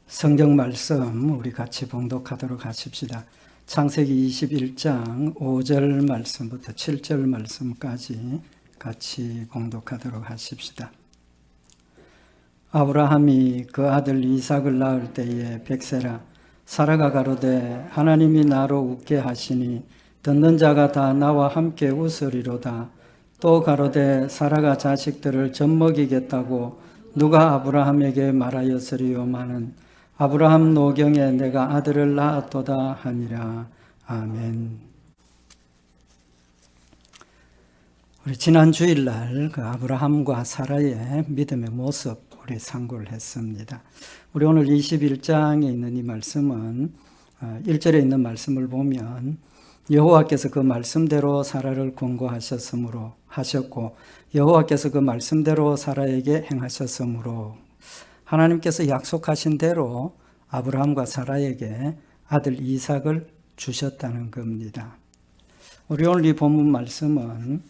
성경 말씀 우리 같이 봉독하도록 하십시다. 창세기 21장 5절 말씀부터 7절 말씀까지 같이 봉독하도록 하십시다. 아브라함이 그 아들 이삭을 낳을 때에 백세라 사라가 가로되 하나님이 나로 웃게 하시니 듣는 자가 다 나와 함께 웃으리로다. 또 가로되 사라가 자식들을 젖먹이겠다고 누가 아브라함에게 말하였으리요마는 아브라함 노경에 내가 아들을 낳았도다 하니라. 아멘. 우리 지난 주일날 그 아브라함과 사라의 믿음의 모습 우리 상고를 했습니다. 우리 오늘 21장에 있는 이 말씀은 1절에 있는 말씀을 보면 여호와께서 그 말씀대로 사라를 권고하셨으므로 하셨고 여호와께서 그 말씀대로 사라에게 행하셨으므로 하나님께서 약속하신 대로 아브라함과 사라에게 아들 이삭을 주셨다는 겁니다. 우리 오늘 이 본문 말씀은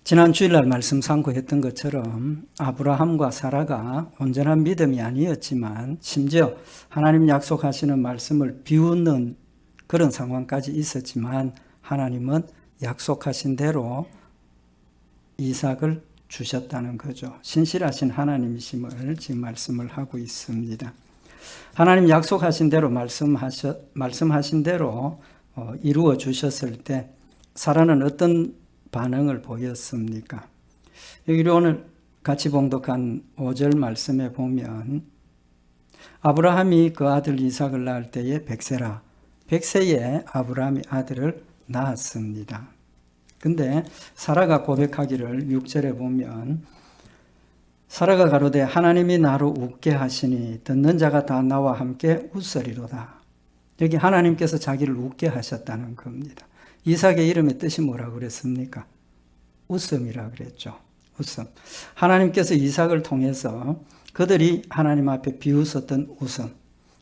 지난 주일날 말씀 상고했던 것처럼 아브라함과 사라가 온전한 믿음이 아니었지만 심지어 하나님 약속하시는 말씀을 비웃는 그런 상황까지 있었지만 하나님은 약속하신 대로 이삭을 주셨다는 거죠. 신실하신 하나님이심을 지금 말씀을 하고 있습니다. 하나님 약속하신 대로 말씀하신 대로 이루어 주셨을 때 사라는 어떤 반응을 보였습니까? 여기 오늘 같이 봉독한 5절 말씀에 보면 아브라함이 그 아들 이삭을 낳을 때에 백세라 백세에 아브라함이 아들을 낳았습니다. 근데 사라가 고백하기를 6절에 보면 사라가 가로되 하나님이 나로 웃게 하시니 듣는 자가 다 나와 함께 웃으리로다. 여기 하나님께서 자기를 웃게 하셨다는 겁니다. 이삭의 이름의 뜻이 뭐라고 그랬습니까? 웃음이라고 그랬죠. 웃음. 하나님께서 이삭을 통해서 그들이 하나님 앞에 비웃었던 웃음.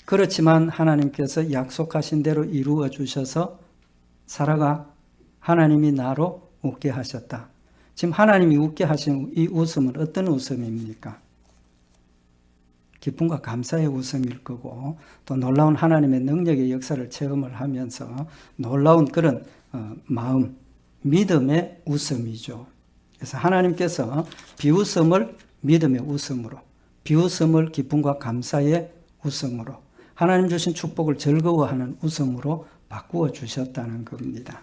그렇지만 하나님께서 약속하신 대로 이루어 주셔서 사라가 하나님이 나로 웃게 하셨다. 지금 하나님이 웃게 하신 이 웃음은 어떤 웃음입니까? 기쁨과 감사의 웃음일 거고 또 놀라운 하나님의 능력의 역사를 체험을 하면서 놀라운 그런 마음, 믿음의 웃음이죠. 그래서 하나님께서 비웃음을 믿음의 웃음으로, 비웃음을 기쁨과 감사의 웃음으로, 하나님 주신 축복을 즐거워하는 웃음으로 바꾸어 주셨다는 겁니다.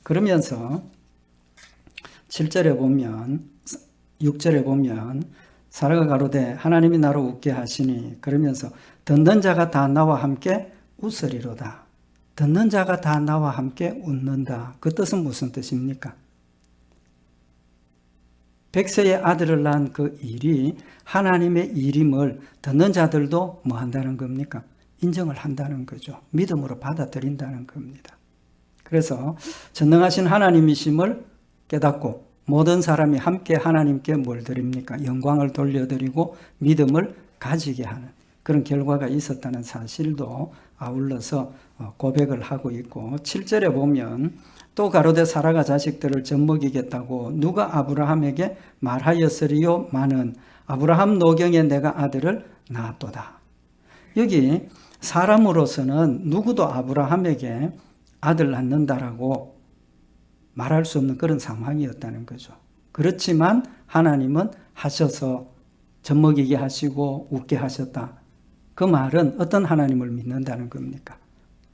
그러면서 7절에 보면 6절에 보면 사라가 가로되 하나님이 나로 웃게 하시니 그러면서 듣는 자가 다 나와 함께 웃으리로다. 듣는 자가 다 나와 함께 웃는다. 그 뜻은 무슨 뜻입니까? 백세의 아들을 낳은 그 일이 하나님의 일임을 듣는 자들도 뭐 한다는 겁니까? 인정을 한다는 거죠. 믿음으로 받아들인다는 겁니다. 그래서 전능하신 하나님이심을 깨닫고 모든 사람이 함께 하나님께 뭘 드립니까? 영광을 돌려드리고 믿음을 가지게 하는 그런 결과가 있었다는 사실도 아울러서 고백을 하고 있고 7절에 보면 또 가로되 사라가 자식들을 젖먹이겠다고 누가 아브라함에게 말하였으리요 마는 아브라함 노경에 내가 아들을 낳았도다. 여기 사람으로서는 누구도 아브라함에게 아들 낳는다라고 말할 수 없는 그런 상황이었다는 거죠. 그렇지만 하나님은 하셔서 젖먹이게 하시고 웃게 하셨다. 그 말은 어떤 하나님을 믿는다는 겁니까?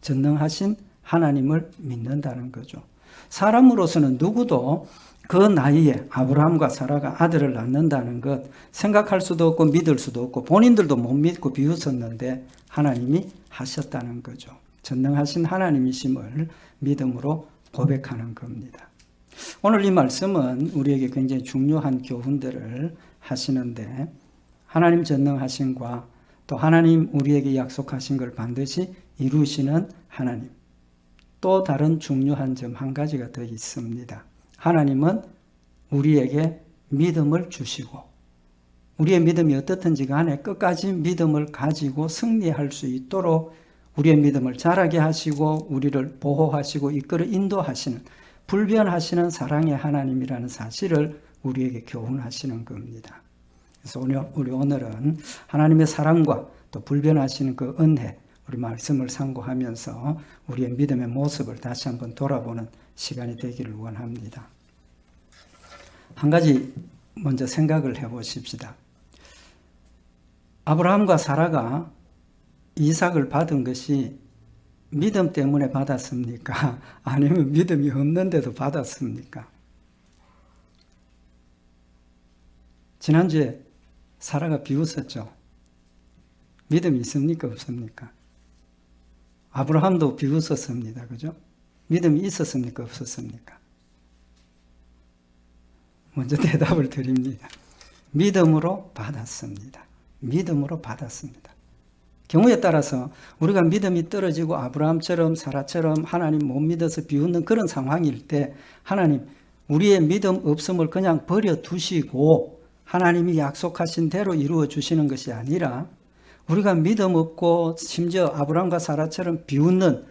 전능하신 하나님을 믿는다는 거죠. 사람으로서는 누구도 그 나이에 아브라함과 사라가 아들을 낳는다는 것 생각할 수도 없고 믿을 수도 없고 본인들도 못 믿고 비웃었는데 하나님이 하셨다는 거죠. 전능하신 하나님이심을 믿음으로 고백하는 겁니다. 오늘 이 말씀은 우리에게 굉장히 중요한 교훈들을 하시는데 하나님 전능하심과 또 하나님 우리에게 약속하신 걸 반드시 이루시는 하나님. 또 다른 중요한 점 한 가지가 더 있습니다. 하나님은 우리에게 믿음을 주시고 우리의 믿음이 어떻든지 간에 끝까지 믿음을 가지고 승리할 수 있도록 우리의 믿음을 자라게 하시고 우리를 보호하시고 이끌어 인도하시는 불변하시는 사랑의 하나님이라는 사실을 우리에게 교훈하시는 겁니다. 그래서 우리 오늘은 하나님의 사랑과 또 불변하시는 그 은혜, 우리 말씀을 상고하면서 우리의 믿음의 모습을 다시 한번 돌아보는 시간이 되기를 원합니다. 한 가지 먼저 생각을 해보십시다. 아브라함과 사라가 이삭을 받은 것이 믿음 때문에 받았습니까? 아니면 믿음이 없는데도 받았습니까? 지난주에 사라가 비웃었죠. 믿음이 있습니까? 없습니까? 아브라함도 비웃었습니다. 그죠? 믿음이 있었습니까? 없었습니까? 먼저 대답을 드립니다. 믿음으로 받았습니다. 믿음으로 받았습니다. 경우에 따라서 우리가 믿음이 떨어지고 아브라함처럼 사라처럼 하나님 못 믿어서 비웃는 그런 상황일 때 하나님 우리의 믿음 없음을 그냥 버려두시고 하나님이 약속하신 대로 이루어 주시는 것이 아니라 우리가 믿음 없고 심지어 아브라함과 사라처럼 비웃는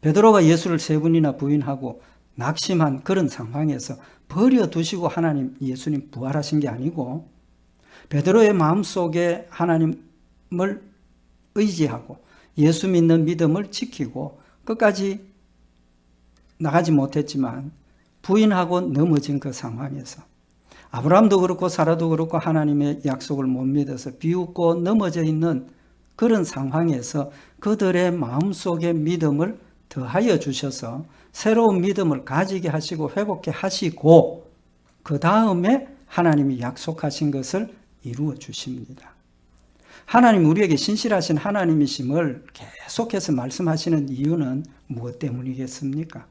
베드로가 예수를 3번이나 부인하고 낙심한 그런 상황에서 버려두시고 하나님 예수님 부활하신 게 아니고 베드로의 마음속에 하나님을 의지하고 예수 믿는 믿음을 지키고 끝까지 나가지 못했지만 부인하고 넘어진 그 상황에서 아브라함도 그렇고 사라도 그렇고 하나님의 약속을 못 믿어서 비웃고 넘어져 있는 그런 상황에서 그들의 마음속에 믿음을 더하여 주셔서 새로운 믿음을 가지게 하시고 회복해 하시고 그 다음에 하나님이 약속하신 것을 이루어 주십니다. 하나님 우리에게 신실하신 하나님이심을 계속해서 말씀하시는 이유는 무엇 때문이겠습니까?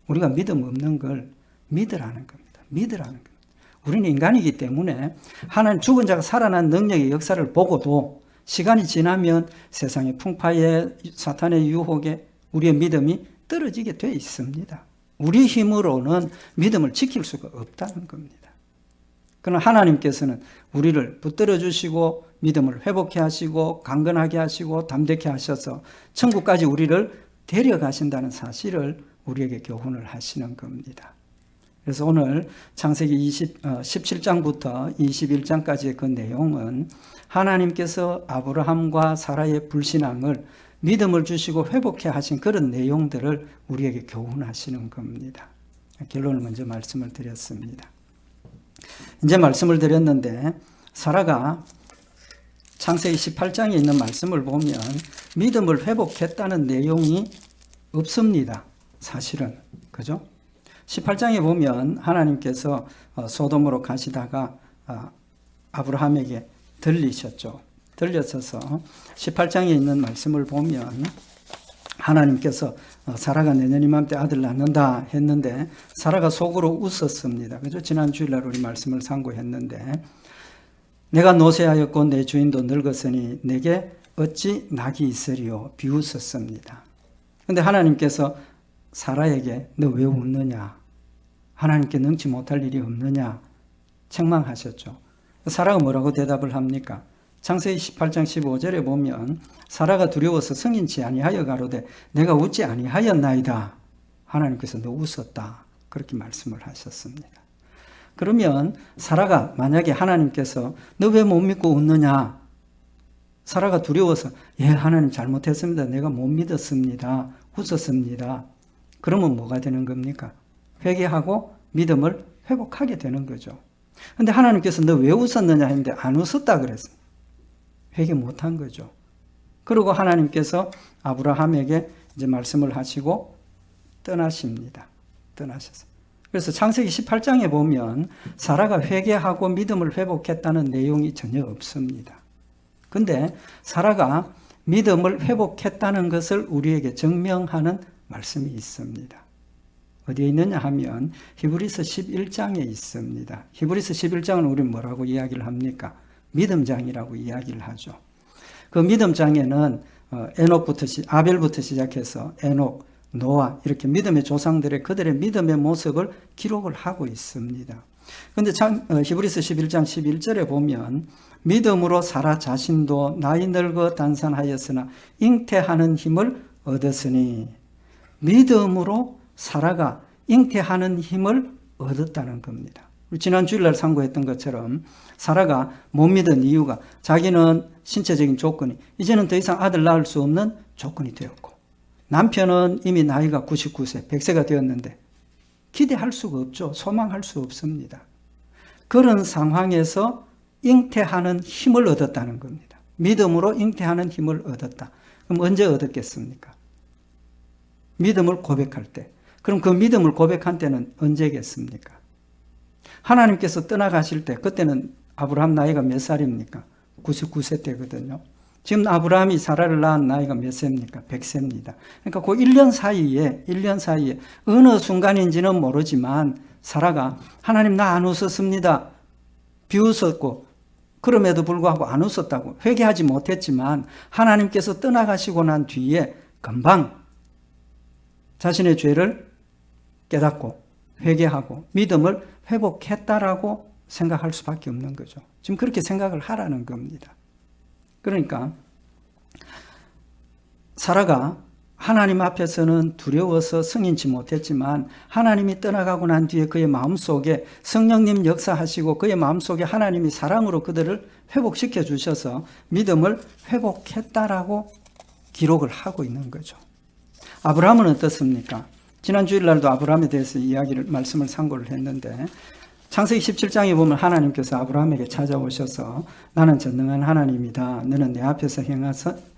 우리가 믿음 없는 걸 믿으라는 겁니다. 믿으라는 겁니다. 우리는 인간이기 때문에 하나님 죽은 자가 살아난 능력의 역사를 보고도 시간이 지나면 세상의 풍파에 사탄의 유혹에 우리의 믿음이 떨어지게 돼 있습니다. 우리 힘으로는 믿음을 지킬 수가 없다는 겁니다. 그러나 하나님께서는 우리를 붙들어 주시고 믿음을 회복해 하시고 강건하게 하시고 담대케 하셔서 천국까지 우리를 데려가신다는 사실을 우리에게 교훈을 하시는 겁니다. 그래서 오늘 창세기 17장부터 21장까지의 그 내용은 하나님께서 아브라함과 사라의 불신앙을 믿음을 주시고 회복해 하신 그런 내용들을 우리에게 교훈하시는 겁니다. 결론을 먼저 말씀을 드렸습니다. 이제 말씀을 드렸는데 사라가 창세기 18장에 있는 말씀을 보면 믿음을 회복했다는 내용이 없습니다. 사실은. 그죠? 18장에 보면 하나님께서 소돔으로 가시다가 아브라함에게 들리셨죠. 들려서서 18장에 있는 말씀을 보면 하나님께서 사라가 내년 이맘때 아들 낳는다 했는데 사라가 속으로 웃었습니다. 그죠? 지난 주일날 우리 말씀을 상고했는데 내가 노쇠하였고 내 주인도 늙었으니 내게 어찌 낙이 있으리요 비웃었습니다. 그런데 하나님께서 사라에게 너 왜 웃느냐? 하나님께 능치 못할 일이 없느냐? 책망하셨죠. 사라가 뭐라고 대답을 합니까? 창세기 18장 15절에 보면 사라가 두려워서 승인치 아니하여 가로되 내가 웃지 아니하였나이다. 하나님께서 너 웃었다. 그렇게 말씀을 하셨습니다. 그러면 사라가 만약에 하나님께서 너 왜 못 믿고 웃느냐? 사라가 두려워서 예 하나님 잘못했습니다. 내가 못 믿었습니다. 웃었습니다. 그러면 뭐가 되는 겁니까? 회개하고 믿음을 회복하게 되는 거죠. 그런데 하나님께서 너 왜 웃었느냐 했는데 안 웃었다 그랬어요. 회개 못한 거죠. 그리고 하나님께서 아브라함에게 이제 말씀을 하시고 떠나십니다. 떠나셔서. 그래서 창세기 18장에 보면 사라가 회개하고 믿음을 회복했다는 내용이 전혀 없습니다. 근데 사라가 믿음을 회복했다는 것을 우리에게 증명하는 말씀이 있습니다. 어디에 있느냐 하면 히브리서 11장에 있습니다. 히브리서 11장은 우리 뭐라고 이야기를 합니까? 믿음장이라고 이야기를 하죠. 그 믿음장에는 아벨부터 시작해서 에녹, 노아 이렇게 믿음의 조상들의 그들의 믿음의 모습을 기록을 하고 있습니다. 그런데 히브리서 11장 11절에 보면 믿음으로 사라 자신도 나이 늙어 단산하였으나 잉태하는 힘을 얻었으니 믿음으로 사라가 잉태하는 힘을 얻었다는 겁니다. 지난 주일날 상고했던 것처럼 사라가 못 믿은 이유가 자기는 신체적인 조건이 이제는 더 이상 아들 낳을 수 없는 조건이 되었고 남편은 이미 나이가 99세, 100세가 되었는데 기대할 수가 없죠. 소망할 수 없습니다. 그런 상황에서 잉태하는 힘을 얻었다는 겁니다. 믿음으로 잉태하는 힘을 얻었다. 그럼 언제 얻었겠습니까? 믿음을 고백할 때. 그럼 그 믿음을 고백한 때는 언제겠습니까? 하나님께서 떠나가실 때 그때는 아브라함 나이가 몇 살입니까? 99세 때거든요. 지금 아브라함이 사라를 낳은 나이가 몇 세입니까? 100세입니다. 그러니까 그 1년 사이에 어느 순간인지는 모르지만 사라가 하나님 나 안 웃었습니다. 비웃었고 그럼에도 불구하고 안 웃었다고 회개하지 못했지만 하나님께서 떠나가시고 난 뒤에 금방 자신의 죄를 깨닫고 회개하고 믿음을 회복했다라고 생각할 수밖에 없는 거죠. 지금 그렇게 생각을 하라는 겁니다. 그러니까 사라가 하나님 앞에서는 두려워서 승인치 못했지만 하나님이 떠나가고 난 뒤에 그의 마음속에 성령님 역사하시고 그의 마음속에 하나님이 사랑으로 그들을 회복시켜 주셔서 믿음을 회복했다라고 기록을 하고 있는 거죠. 아브라함은 어떻습니까? 지난 주일날도 아브라함에 대해서 말씀을 상고를 했는데 창세기 17장에 보면 하나님께서 아브라함에게 찾아오셔서 나는 전능한 하나님이다. 너는 내 앞에서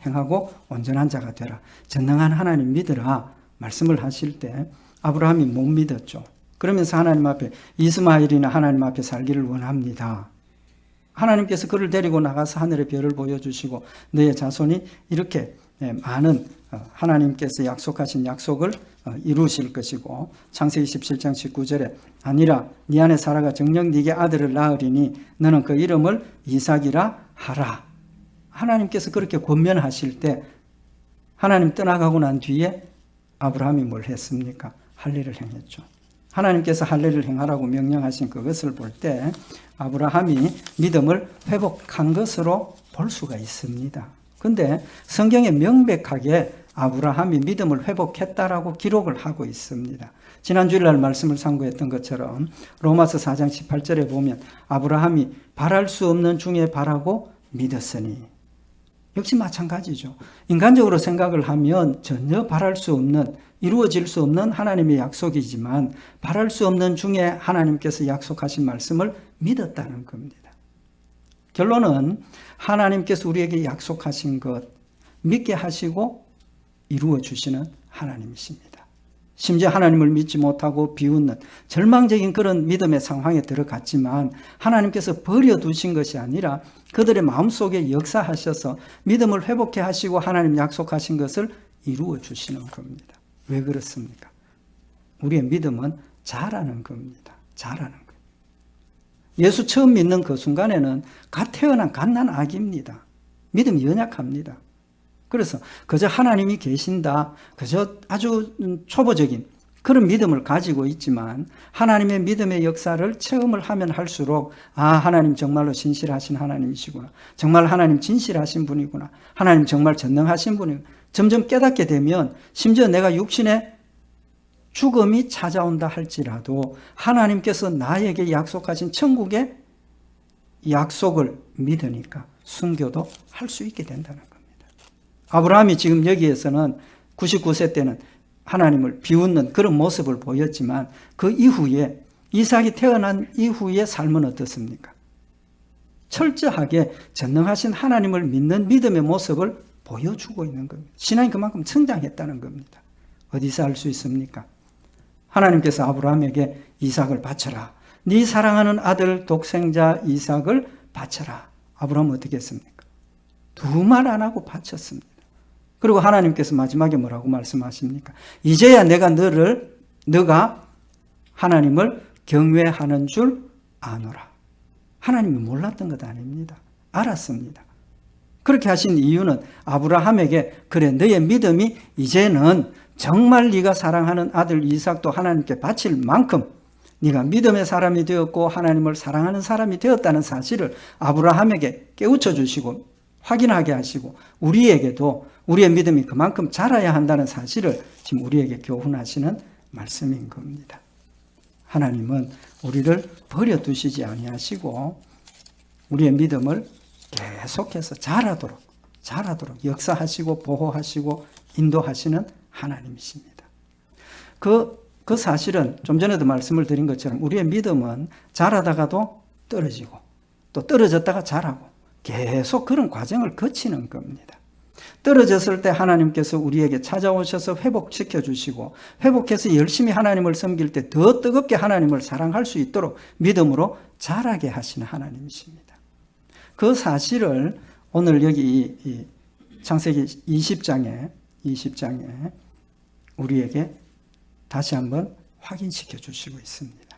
행하고 온전한 자가 되라. 전능한 하나님 믿으라. 말씀을 하실 때 아브라함이 못 믿었죠. 그러면서 하나님 앞에 이스마엘이나 하나님 앞에 살기를 원합니다. 하나님께서 그를 데리고 나가서 하늘의 별을 보여주시고 너의 자손이 이렇게 많은 하나님께서 약속하신 약속을 이루실 것이고 창세기 17장 19절에 아니라 네 안에 사라가 정녕 네게 아들을 낳으리니 너는 그 이름을 이삭이라 하라. 하나님께서 그렇게 권면하실 때 하나님 떠나가고 난 뒤에 아브라함이 뭘 했습니까? 할례를 행했죠. 하나님께서 할례를 행하라고 명령하신 그것을 볼 때 아브라함이 믿음을 회복한 것으로 볼 수가 있습니다. 근데 성경에 명백하게 아브라함이 믿음을 회복했다라고 기록을 하고 있습니다. 지난 주일날 말씀을 상고했던 것처럼 로마서 4장 18절에 보면 아브라함이 바랄 수 없는 중에 바라고 믿었으니 역시 마찬가지죠. 인간적으로 생각을 하면 전혀 바랄 수 없는 이루어질 수 없는 하나님의 약속이지만 바랄 수 없는 중에 하나님께서 약속하신 말씀을 믿었다는 겁니다. 결론은 하나님께서 우리에게 약속하신 것 믿게 하시고 이루어 주시는 하나님이십니다. 심지어 하나님을 믿지 못하고 비웃는 절망적인 그런 믿음의 상황에 들어갔지만 하나님께서 버려두신 것이 아니라 그들의 마음속에 역사하셔서 믿음을 회복해 하시고 하나님 약속하신 것을 이루어 주시는 겁니다. 왜 그렇습니까? 우리의 믿음은 자라는 겁니다. 자라는 거예요. 예수 처음 믿는 그 순간에는 갓 태어난 갓난 아기입니다. 믿음이 연약합니다. 그래서 그저 하나님이 계신다, 그저 아주 초보적인 그런 믿음을 가지고 있지만 하나님의 믿음의 역사를 체험을 하면 할수록 하나님 정말로 신실하신 하나님이시구나. 정말 하나님 진실하신 분이구나. 하나님 정말 전능하신 분이구나. 점점 깨닫게 되면 심지어 내가 육신의 죽음이 찾아온다 할지라도 하나님께서 나에게 약속하신 천국의 약속을 믿으니까 순교도 할 수 있게 된다는 겁니다. 아브라함이 지금 여기에서는 99세 때는 하나님을 비웃는 그런 모습을 보였지만 그 이후에 이삭이 태어난 이후의 삶은 어떻습니까? 철저하게 전능하신 하나님을 믿는 믿음의 모습을 보여주고 있는 겁니다. 신앙이 그만큼 성장했다는 겁니다. 어디서 알 수 있습니까? 하나님께서 아브라함에게 이삭을 바쳐라. 네 사랑하는 아들 독생자 이삭을 바쳐라. 아브라함은 어떻게 했습니까? 두 말 안 하고 바쳤습니다. 그리고 하나님께서 마지막에 뭐라고 말씀하십니까? 이제야 내가 너가 하나님을 경외하는 줄 아노라. 하나님이 몰랐던 것 아닙니다. 알았습니다. 그렇게 하신 이유는 아브라함에게 그래 너의 믿음이 이제는 정말 네가 사랑하는 아들 이삭도 하나님께 바칠 만큼 네가 믿음의 사람이 되었고 하나님을 사랑하는 사람이 되었다는 사실을 아브라함에게 깨우쳐 주시고 확인하게 하시고 우리에게도 우리의 믿음이 그만큼 자라야 한다는 사실을 지금 우리에게 교훈하시는 말씀인 겁니다. 하나님은 우리를 버려두시지 아니하시고 우리의 믿음을 계속해서 자라도록 역사하시고 보호하시고 인도하시는 하나님이십니다. 그 사실은 좀 전에도 말씀을 드린 것처럼 우리의 믿음은 자라다가도 떨어지고 또 떨어졌다가 자라고 계속 그런 과정을 거치는 겁니다. 떨어졌을 때 하나님께서 우리에게 찾아오셔서 회복시켜 주시고 회복해서 열심히 하나님을 섬길 때 더 뜨겁게 하나님을 사랑할 수 있도록 믿음으로 자라게 하시는 하나님이십니다. 그 사실을 오늘 여기 이 창세기 20장에 우리에게 다시 한번 확인시켜 주시고 있습니다.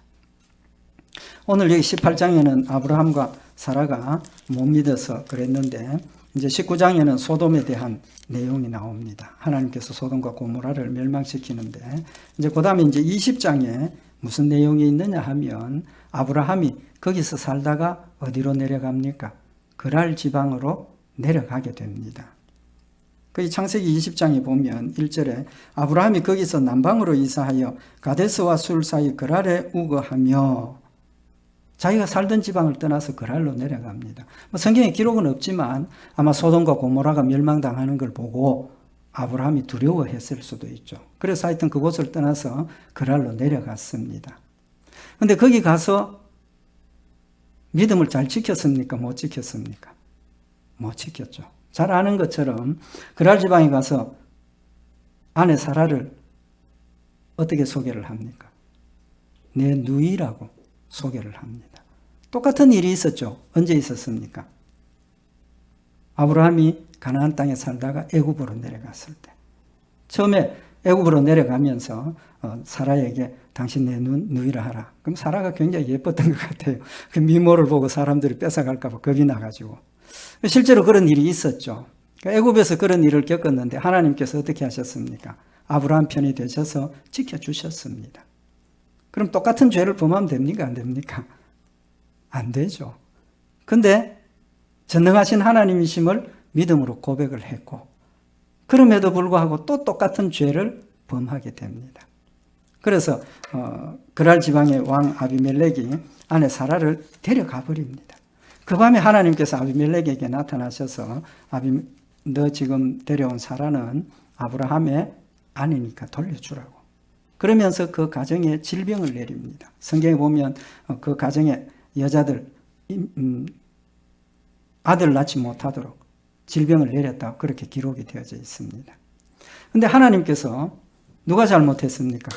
오늘 여기 18장에는 아브라함과 사라가 못 믿어서 그랬는데 이제 19장에는 소돔에 대한 내용이 나옵니다. 하나님께서 소돔과 고모라를 멸망시키는데 이제 그다음에 이제 20장에 무슨 내용이 있느냐 하면 아브라함이 거기서 살다가 어디로 내려갑니까? 그랄 지방으로 내려가게 됩니다. 그 창세기 20장에 보면 1절에 아브라함이 거기서 남방으로 이사하여 가데스와 술 사이 그랄에 우거하며 자기가 살던 지방을 떠나서 그랄로 내려갑니다. 성경에 기록은 없지만 아마 소돔과 고모라가 멸망당하는 걸 보고 아브라함이 두려워했을 수도 있죠. 그래서 하여튼 그곳을 떠나서 그랄로 내려갔습니다. 그런데 거기 가서 믿음을 잘 지켰습니까? 못 지켰습니까? 못 지켰죠. 잘 아는 것처럼 그랄 지방에 가서 아내 사라를 어떻게 소개를 합니까? 내 누이라고 소개를 합니다. 똑같은 일이 있었죠. 언제 있었습니까? 아브라함이 가나안 땅에 살다가 애굽으로 내려갔을 때. 처음에 애굽으로 내려가면서 사라에게 당신 내 누이라 하라. 그럼 사라가 굉장히 예뻤던 것 같아요. 그 미모를 보고 사람들이 뺏어갈까 봐 겁이 나가지고. 실제로 그런 일이 있었죠. 애굽에서 그런 일을 겪었는데 하나님께서 어떻게 하셨습니까? 아브라함 편이 되셔서 지켜주셨습니다. 그럼 똑같은 죄를 범하면 됩니까? 안 됩니까? 안 되죠. 근데 전능하신 하나님이심을 믿음으로 고백을 했고 그럼에도 불구하고 또 똑같은 죄를 범하게 됩니다. 그래서 그랄 지방의 왕 아비멜렉이 아내 사라를 데려가 버립니다. 그 밤에 하나님께서 아비멜렉에게 나타나셔서 너 지금 데려온 사라는 아브라함의 아내니까 돌려주라고. 그러면서 그 가정에 질병을 내립니다. 성경에 보면 그 가정에 여자들 아들을 낳지 못하도록 질병을 내렸다고 그렇게 기록이 되어져 있습니다. 그런데 하나님께서 누가 잘못했습니까?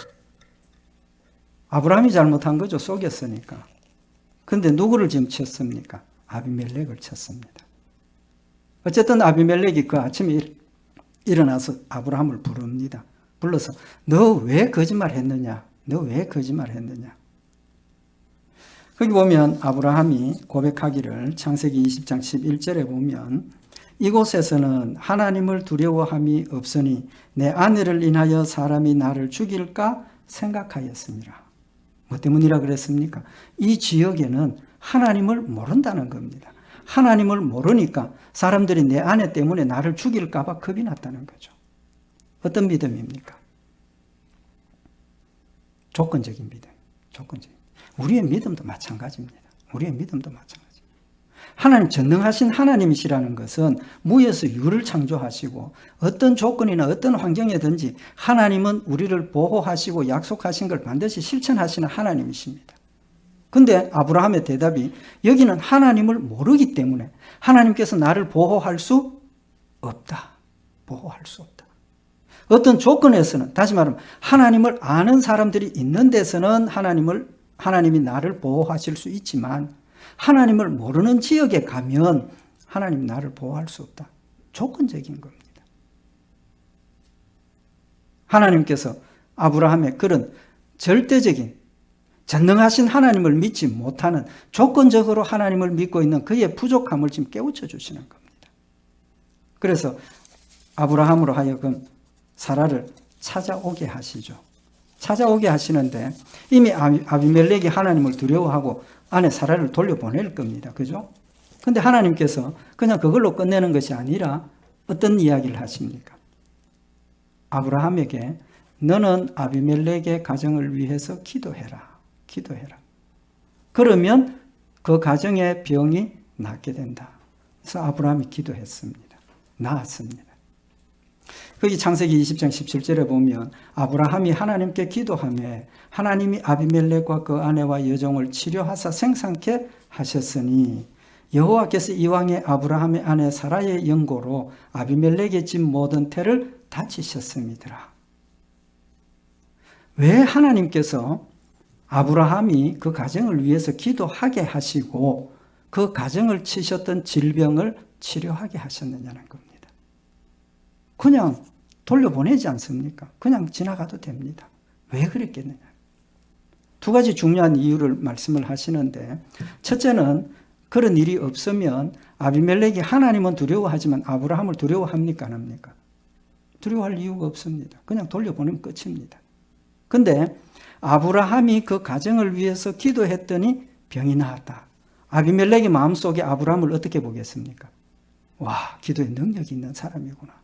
아브라함이 잘못한 거죠. 속였으니까. 그런데 누구를 지금 쳤습니까? 아비멜렉을 쳤습니다. 어쨌든 아비멜렉이 그 아침에 일어나서 아브라함을 부릅니다. 불러서 너 왜 거짓말 했느냐? 너 왜 거짓말 했느냐? 거기 보면 아브라함이 고백하기를 창세기 20장 11절에 보면 이곳에서는 하나님을 두려워함이 없으니 내 아내를 인하여 사람이 나를 죽일까 생각하였습니다. 뭐 때문이라 그랬습니까? 이 지역에는 하나님을 모른다는 겁니다. 하나님을 모르니까 사람들이 내 아내 때문에 나를 죽일까 봐 겁이 났다는 거죠. 어떤 믿음입니까? 조건적인 믿음. 우리의 믿음도 마찬가지입니다. 하나님 전능하신 하나님이시라는 것은 무에서 유를 창조하시고 어떤 조건이나 어떤 환경이든지 하나님은 우리를 보호하시고 약속하신 걸 반드시 실천하시는 하나님이십니다. 근데 아브라함의 대답이 여기는 하나님을 모르기 때문에 하나님께서 나를 보호할 수 없다. 어떤 조건에서는, 다시 말하면 하나님을 아는 사람들이 있는 데서는 하나님이 나를 보호하실 수 있지만 하나님을 모르는 지역에 가면 하나님 나를 보호할 수 없다. 조건적인 겁니다. 하나님께서 아브라함의 그런 절대적인 전능하신 하나님을 믿지 못하는 조건적으로 하나님을 믿고 있는 그의 부족함을 지금 깨우쳐 주시는 겁니다. 그래서 아브라함으로 하여금 사라를 찾아오게 하시죠. 찾아오게 하시는데 이미 아비멜렉이 하나님을 두려워하고 아내 사라를 돌려보낼 겁니다. 그죠? 근데 하나님께서 그냥 그걸로 끝내는 것이 아니라 어떤 이야기를 하십니까? 아브라함에게 너는 아비멜렉의 가정을 위해서 기도해라. 기도해라. 그러면 그 가정의 병이 낫게 된다. 그래서 아브라함이 기도했습니다. 나았습니다. 거기 창세기 20장 17절에 보면 아브라함이 하나님께 기도하며 하나님이 아비멜렉과 그 아내와 여종을 치료하사 생산케 하셨으니 여호와께서 이왕에 아브라함의 아내 사라의 연고로 아비멜렉의 집 모든 태를 다치셨음이더라. 왜 하나님께서 아브라함이 그 가정을 위해서 기도하게 하시고 그 가정을 치셨던 질병을 치료하게 하셨느냐는 겁니다. 그냥 돌려보내지 않습니까? 그냥 지나가도 됩니다. 왜 그랬겠느냐? 두 가지 중요한 이유를 말씀을 하시는데, 첫째는 그런 일이 없으면 아비멜렉이 하나님은 두려워하지만 아브라함을 두려워합니까? 안 합니까? 두려워할 이유가 없습니다. 그냥 돌려보내면 끝입니다. 근데 아브라함이 그 가정을 위해서 기도했더니 병이 나았다. 아비멜렉의 마음속에 아브라함을 어떻게 보겠습니까? 와, 기도에 능력이 있는 사람이구나.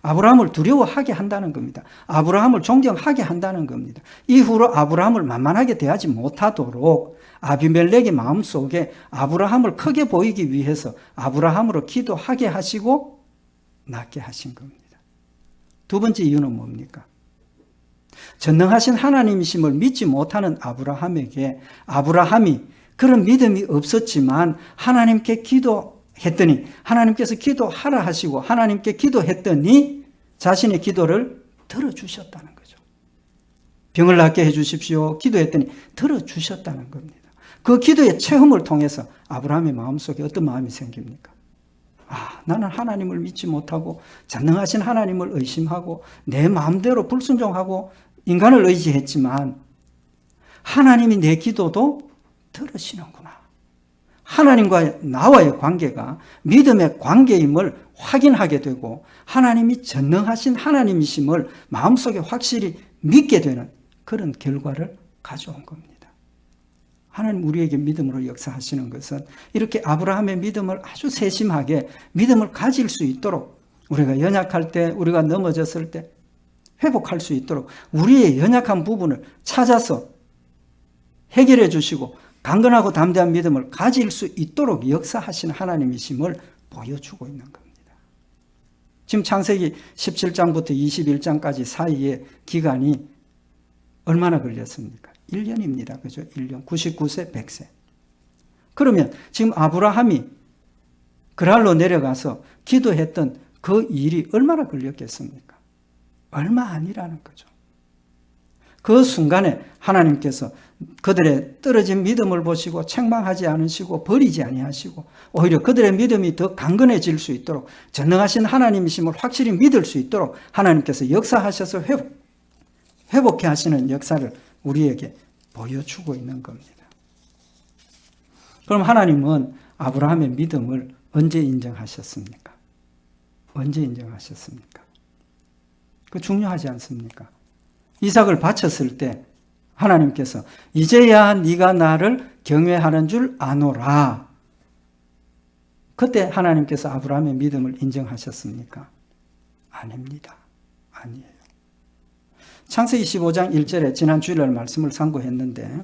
아브라함을 두려워하게 한다는 겁니다. 아브라함을 존경하게 한다는 겁니다. 이후로 아브라함을 만만하게 대하지 못하도록 아비멜렉의 마음속에 아브라함을 크게 보이기 위해서 아브라함으로 기도하게 하시고 낫게 하신 겁니다. 두 번째 이유는 뭡니까? 전능하신 하나님이심을 믿지 못하는 아브라함에게 아브라함이 그런 믿음이 없었지만 하나님께 기도했더니 하나님께서 기도하라 하시고 하나님께 기도했더니 자신의 기도를 들어주셨다는 거죠. 병을 낫게 해주십시오. 기도했더니 들어주셨다는 겁니다. 그 기도의 체험을 통해서 아브라함의 마음속에 어떤 마음이 생깁니까? 아, 나는 하나님을 믿지 못하고 전능하신 하나님을 의심하고 내 마음대로 불순종하고 인간을 의지했지만 하나님이 내 기도도 들으시는구나. 하나님과 나와의 관계가 믿음의 관계임을 확인하게 되고 하나님이 전능하신 하나님이심을 마음속에 확실히 믿게 되는 그런 결과를 가져온 겁니다. 하나님 우리에게 믿음으로 역사하시는 것은 이렇게 아브라함의 믿음을 아주 세심하게 믿음을 가질 수 있도록 우리가 연약할 때, 우리가 넘어졌을 때 회복할 수 있도록 우리의 연약한 부분을 찾아서 해결해 주시고 강건하고 담대한 믿음을 가질 수 있도록 역사하신 하나님이심을 보여주고 있는 겁니다. 지금 창세기 17장부터 21장까지 사이의 기간이 얼마나 걸렸습니까? 1년입니다. 그죠? 1년. 99세, 100세. 그러면 지금 아브라함이 그랄로 내려가서 기도했던 그 일이 얼마나 걸렸겠습니까? 얼마 아니라는 거죠. 그 순간에 하나님께서 그들의 떨어진 믿음을 보시고 책망하지 않으시고 버리지 아니하시고 오히려 그들의 믿음이 더 강건해질 수 있도록 전능하신 하나님이심을 확실히 믿을 수 있도록 하나님께서 역사하셔서 회복해 하시는 역사를 우리에게 보여주고 있는 겁니다. 그럼 하나님은 아브라함의 믿음을 언제 인정하셨습니까? 언제 인정하셨습니까? 그 중요하지 않습니까? 이삭을 바쳤을 때 하나님께서 이제야 네가 나를 경외하는 줄 아노라. 그때 하나님께서 아브라함의 믿음을 인정하셨습니까? 아닙니다. 아니에요. 창세기 15장 1절에 지난 주일날 말씀을 상고했는데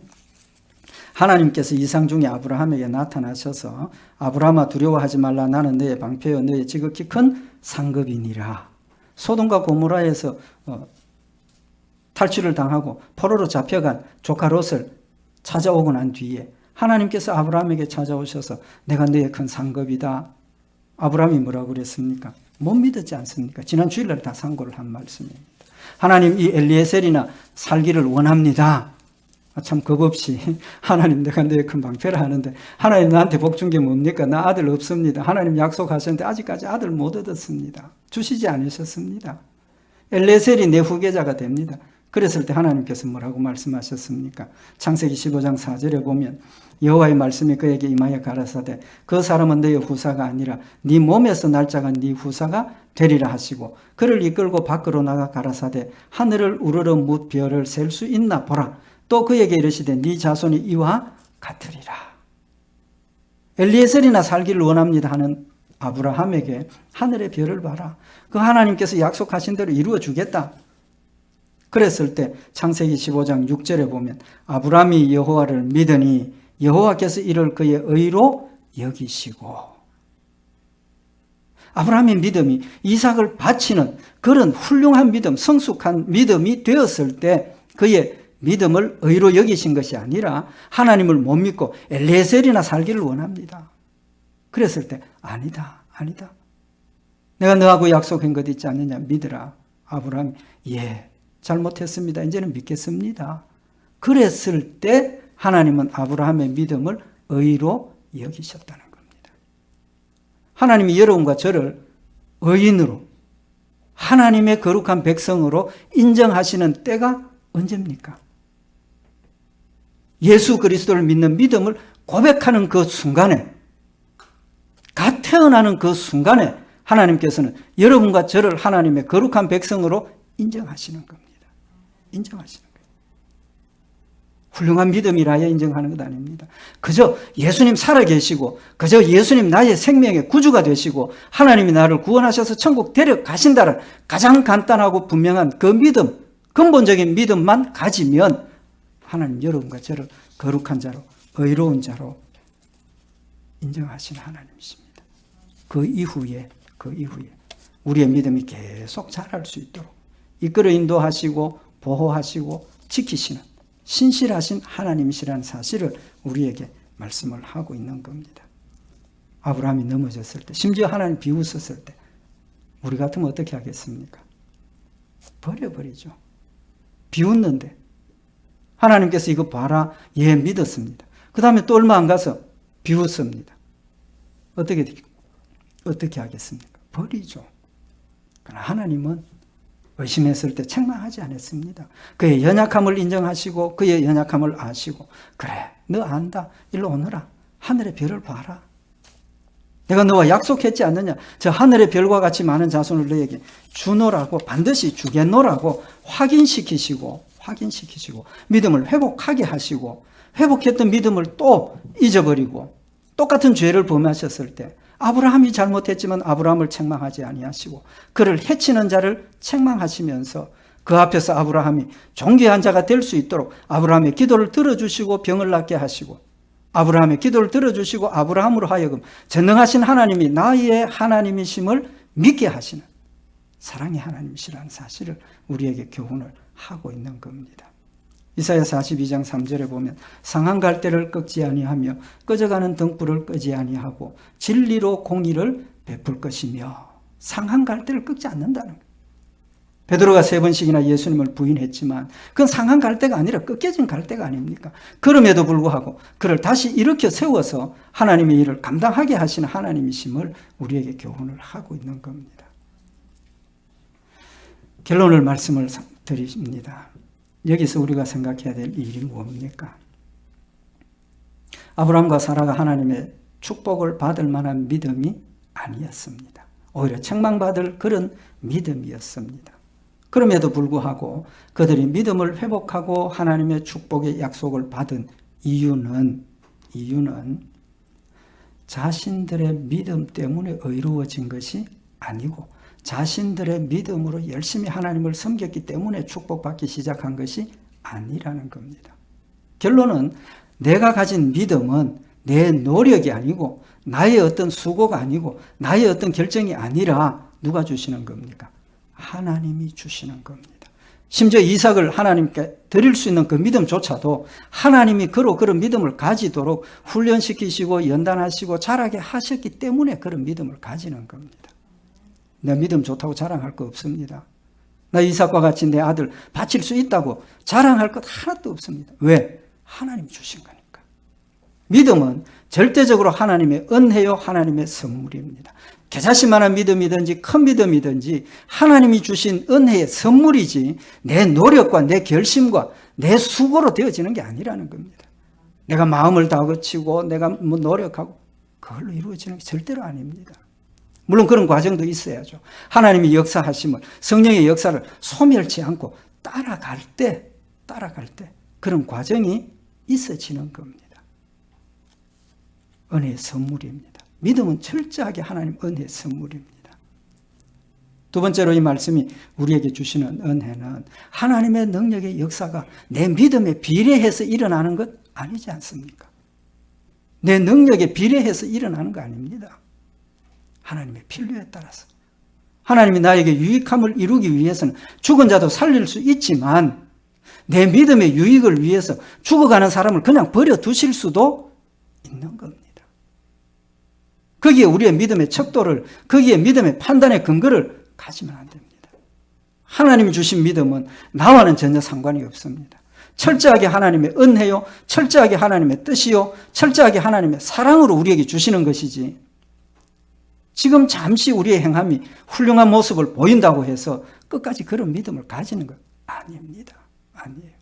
하나님께서 이상 중에 아브라함에게 나타나셔서 아브라함아 두려워하지 말라. 나는 너의 방패여 너의 지극히 큰 상급이니라. 소돔과 고모라에서 탈출을 당하고 포로로 잡혀간 조카 롯을 찾아오고 난 뒤에 하나님께서 아브라함에게 찾아오셔서 내가 너의 큰 상급이다. 아브라함이 뭐라고 그랬습니까? 못 믿었지 않습니까? 지난 주일날 다 상고를 한 말씀입니다. 하나님 이 엘리에셀이나 살기를 원합니다. 참 겁없이 하나님 내가 너의 큰 방패를 하는데 하나님 나한테 복 준 게 뭡니까? 나 아들 없습니다. 하나님 약속하셨는데 아직까지 아들 못 얻었습니다. 주시지 않으셨습니다. 엘리에셀이 내 후계자가 됩니다. 그랬을 때 하나님께서 뭐라고 말씀하셨습니까? 창세기 15장 4절에 보면 여호와의 말씀이 그에게 임하여 가라사대 그 사람은 너의 후사가 아니라 네 몸에서 날짜가 네 후사가 되리라 하시고 그를 이끌고 밖으로 나가 가라사대 하늘을 우러러 뭇 별을 셀 수 있나 보라. 또 그에게 이르시되 네 자손이 이와 같으리라. 엘리에셀이나 살기를 원합니다 하는 아브라함에게 하늘의 별을 봐라. 그 하나님께서 약속하신 대로 이루어 주겠다. 그랬을 때 창세기 15장 6절에 보면 아브라함이 여호와를 믿으니 여호와께서 이를 그의 의로 여기시고, 아브라함의 믿음이 이삭을 바치는 그런 훌륭한 믿음, 성숙한 믿음이 되었을 때 그의 믿음을 의로 여기신 것이 아니라 하나님을 못 믿고 엘리에셀이나 살기를 원합니다. 그랬을 때 아니다. 내가 너하고 약속한 것 있지 않느냐 믿으라. 아브라함이 예, 잘못했습니다. 이제는 믿겠습니다. 그랬을 때 하나님은 아브라함의 믿음을 의로 여기셨다는 겁니다. 하나님이 여러분과 저를 의인으로, 하나님의 거룩한 백성으로 인정하시는 때가 언제입니까? 예수 그리스도를 믿는 믿음을 고백하는 그 순간에, 갓 태어나는 그 순간에 하나님께서는 여러분과 저를 하나님의 거룩한 백성으로 인정하시는 겁니다. 인정하시는 거예요. 훌륭한 믿음이라야 인정하는 것 아닙니다. 그저 예수님 살아계시고, 그저 예수님 나의 생명의 구주가 되시고, 하나님이 나를 구원하셔서 천국 데려가신다는 가장 간단하고 분명한 그 믿음, 근본적인 믿음만 가지면 하나님 여러분과 저를 거룩한 자로, 의로운 자로 인정하시는 하나님이십니다. 그 이후에 우리의 믿음이 계속 자랄 수 있도록 이끌어 인도하시고 보호하시고 지키시는 신실하신 하나님이시라는 사실을 우리에게 말씀을 하고 있는 겁니다. 아브라함이 넘어졌을 때, 심지어 하나님 비웃었을 때 우리 같으면 어떻게 하겠습니까? 버려버리죠. 비웃는데 하나님께서 이거 봐라, 예, 믿었습니다. 그 다음에 또 얼마 안 가서 비웃습니다. 어떻게 하겠습니까? 버리죠. 그러나 하나님은 의심했을 때 책망하지 않았습니다. 그의 연약함을 인정하시고 그의 연약함을 아시고, 그래, 너 안다, 일로 오너라, 하늘의 별을 봐라, 내가 너와 약속했지 않느냐, 저 하늘의 별과 같이 많은 자손을 너에게 주노라고, 반드시 주겠노라고 확인시키시고 믿음을 회복하게 하시고, 회복했던 믿음을 또 잊어버리고 똑같은 죄를 범하셨을 때 아브라함이 잘못했지만 아브라함을 책망하지 아니하시고 그를 해치는 자를 책망하시면서 그 앞에서 아브라함이 존귀한 자가 될 수 있도록 아브라함의 기도를 들어주시고 병을 낫게 하시고, 아브라함의 기도를 들어주시고 아브라함으로 하여금 전능하신 하나님이 나의 하나님이심을 믿게 하시는 사랑의 하나님이시라는 사실을 우리에게 교훈을 하고 있는 겁니다. 이사야 42장 3절에 보면 상한 갈대를 꺾지 아니하며 꺼져가는 등불을 끄지 아니하고 진리로 공의를 베풀 것이며, 상한 갈대를 꺾지 않는다는 거예요. 베드로가 3번씩이나 예수님을 부인했지만 그건 상한 갈대가 아니라 꺾여진 갈대가 아닙니까? 그럼에도 불구하고 그를 다시 일으켜 세워서 하나님의 일을 감당하게 하시는 하나님이심을 우리에게 교훈을 하고 있는 겁니다. 결론을 말씀을 드립니다. 여기서 우리가 생각해야 될 일이 뭡니까? 아브라함과 사라가 하나님의 축복을 받을 만한 믿음이 아니었습니다. 오히려 책망받을 그런 믿음이었습니다. 그럼에도 불구하고 그들이 믿음을 회복하고 하나님의 축복의 약속을 받은 이유는 자신들의 믿음 때문에 의로워진 것이 아니고 자신들의 믿음으로 열심히 하나님을 섬겼기 때문에 축복받기 시작한 것이 아니라는 겁니다. 결론은 내가 가진 믿음은 내 노력이 아니고 나의 어떤 수고가 아니고 나의 어떤 결정이 아니라 누가 주시는 겁니까? 하나님이 주시는 겁니다. 심지어 이삭을 하나님께 드릴 수 있는 그 믿음조차도 하나님이 그런 믿음을 가지도록 훈련시키시고 연단하시고 자라게 하셨기 때문에 그런 믿음을 가지는 겁니다. 내 믿음 좋다고 자랑할 거 없습니다. 나 이삭과 같이 내 아들 바칠 수 있다고 자랑할 것 하나도 없습니다. 왜? 하나님이 주신 거니까. 믿음은 절대적으로 하나님의 은혜요, 하나님의 선물입니다. 겨자씨만한 믿음이든지 큰 믿음이든지 하나님이 주신 은혜의 선물이지 내 노력과 내 결심과 내 수고로 되어지는 게 아니라는 겁니다. 내가 마음을 다그치고 내가 뭐 노력하고 그걸로 이루어지는 게 절대로 아닙니다. 물론 그런 과정도 있어야죠. 하나님이 역사하심을, 성령의 역사를 소멸치 않고 따라갈 때 그런 과정이 있어지는 겁니다. 은혜의 선물입니다. 믿음은 철저하게 하나님 은혜의 선물입니다. 두 번째로 이 말씀이 우리에게 주시는 은혜는 하나님의 능력의 역사가 내 믿음에 비례해서 일어나는 것 아니지 않습니까? 내 능력에 비례해서 일어나는 거 아닙니다. 하나님의 필요에 따라서. 하나님이 나에게 유익함을 이루기 위해서는 죽은 자도 살릴 수 있지만 내 믿음의 유익을 위해서 죽어가는 사람을 그냥 버려두실 수도 있는 겁니다. 거기에 우리의 믿음의 척도를, 거기에 믿음의 판단의 근거를 가지면 안 됩니다. 하나님이 주신 믿음은 나와는 전혀 상관이 없습니다. 철저하게 하나님의 은혜요, 철저하게 하나님의 뜻이요, 철저하게 하나님의 사랑으로 우리에게 주시는 것이지, 지금 잠시 우리의 행함이 훌륭한 모습을 보인다고 해서 끝까지 그런 믿음을 가지는 것 아닙니다. 아니에요.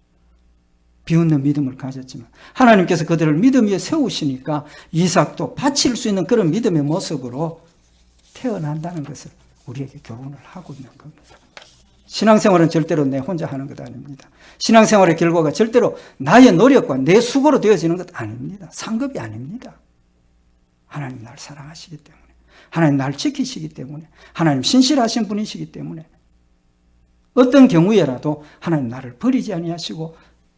비웃는 믿음을 가졌지만 하나님께서 그들을 믿음 위에 세우시니까 이삭도 바칠 수 있는 그런 믿음의 모습으로 태어난다는 것을 우리에게 교훈을 하고 있는 겁니다. 신앙생활은 절대로 내 혼자 하는 것 아닙니다. 신앙생활의 결과가 절대로 나의 노력과 내 수고로 되어지는 것 아닙니다. 상급이 아닙니다. 하나님 날 사랑하시기 때문에, 하나님 날 지키시기 때문에, 하나님 신실하신 분이시기 때문에 어떤 경우에라도 하나님 나를 버리지 아니하시고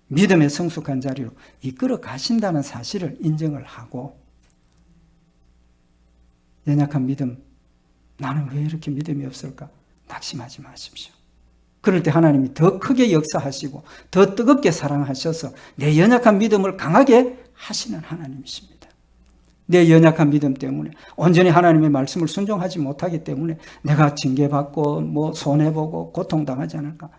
믿음의 성숙한 자리로 이끌어 가신다는 사실을 인정을 하고, 연약한 믿음, 나는 왜 이렇게 믿음이 없을까? 낙심하지 마십시오. 그럴 때 하나님이 더 크게 역사하시고 더 뜨겁게 사랑하셔서 내 연약한 믿음을 강하게 하시는 하나님이십니다. 내 연약한 믿음 때문에 온전히 하나님의 말씀을 순종하지 못하기 때문에 내가 징계받고 손해보고 고통당하지 않을까?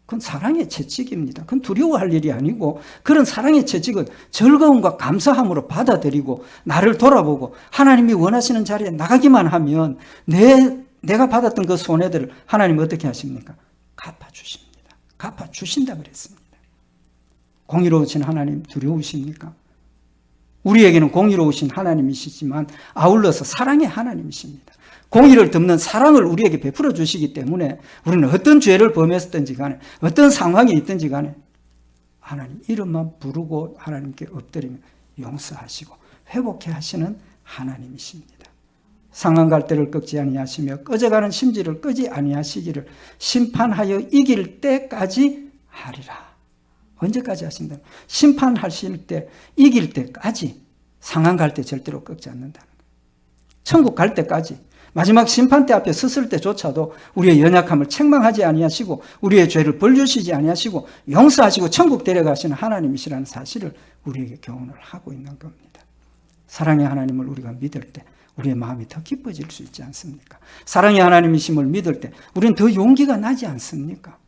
그건 사랑의 채찍입니다. 그건 두려워할 일이 아니고, 그런 사랑의 채찍은 즐거움과 감사함으로 받아들이고 나를 돌아보고 하나님이 원하시는 자리에 나가기만 하면 내가 받았던 그 손해들을 하나님 어떻게 하십니까? 갚아주십니다. 갚아주신다 그랬습니다. 공의로우신 하나님 두려우십니까? 우리에게는 공의로우신 하나님이시지만 아울러서 사랑의 하나님이십니다. 공의를 덮는 사랑을 우리에게 베풀어 주시기 때문에 우리는 어떤 죄를 범했든지 간에 어떤 상황이 있든지 간에 하나님 이름만 부르고 하나님께 엎드리면 용서하시고 회복해 하시는 하나님이십니다. 상한 갈대를 꺾지 아니하시며 꺼져가는 심지를 끄지 아니하시기를 심판하여 이길 때까지 하리라. 언제까지 하신다? 심판하실 때, 이길 때까지. 상한 갈대 절대로 꺾지 않는다는 거예요. 천국 갈 때까지, 마지막 심판대 앞에 섰을 때조차도 우리의 연약함을 책망하지 아니하시고 우리의 죄를 벌 주시지 아니하시고 용서하시고 천국 데려가시는 하나님이시라는 사실을 우리에게 교훈을 하고 있는 겁니다. 사랑의 하나님을 우리가 믿을 때 우리의 마음이 더 기뻐질 수 있지 않습니까? 사랑의 하나님이심을 믿을 때 우리는 더 용기가 나지 않습니까?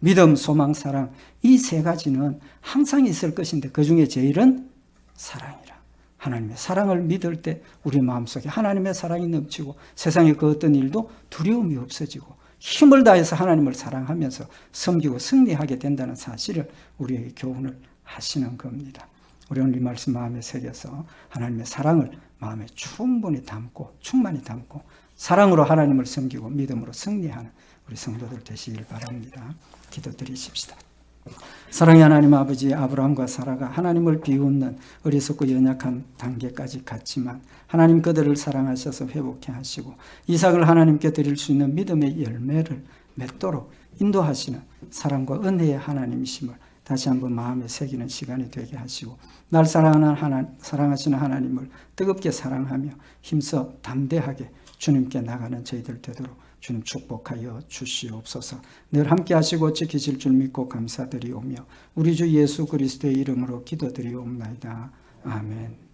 믿음, 소망, 사랑, 이 세 가지는 항상 있을 것인데 그 중에 제일은 사랑이라. 하나님의 사랑을 믿을 때 우리 마음속에 하나님의 사랑이 넘치고 세상의 그 어떤 일도 두려움이 없어지고 힘을 다해서 하나님을 사랑하면서 섬기고 승리하게 된다는 사실을 우리에게 교훈을 하시는 겁니다. 우리 오늘 이 말씀 마음에 새겨서 하나님의 사랑을 마음에 충분히 담고 충만히 담고 사랑으로 하나님을 섬기고 믿음으로 승리하는 우리 성도들 되시길 바랍니다. 기도드리십시다. 사랑의 하나님 아버지, 아브라함과 사라가 하나님을 비웃는 어리석고 연약한 단계까지 갔지만 하나님 그들을 사랑하셔서 회복해 하시고 이삭을 하나님께 드릴 수 있는 믿음의 열매를 맺도록 인도하시는 사랑과 은혜의 하나님이심을 다시 한번 마음에 새기는 시간이 되게 하시고 날 사랑하시는 하나님을 뜨겁게 사랑하며 힘써 담대하게 주님께 나가는 저희들 되도록 주님 축복하여 주시옵소서. 늘 함께 하시고 지키실 줄 믿고 감사드리오며 우리 주 예수 그리스도의 이름으로 기도드리옵나이다. 아멘.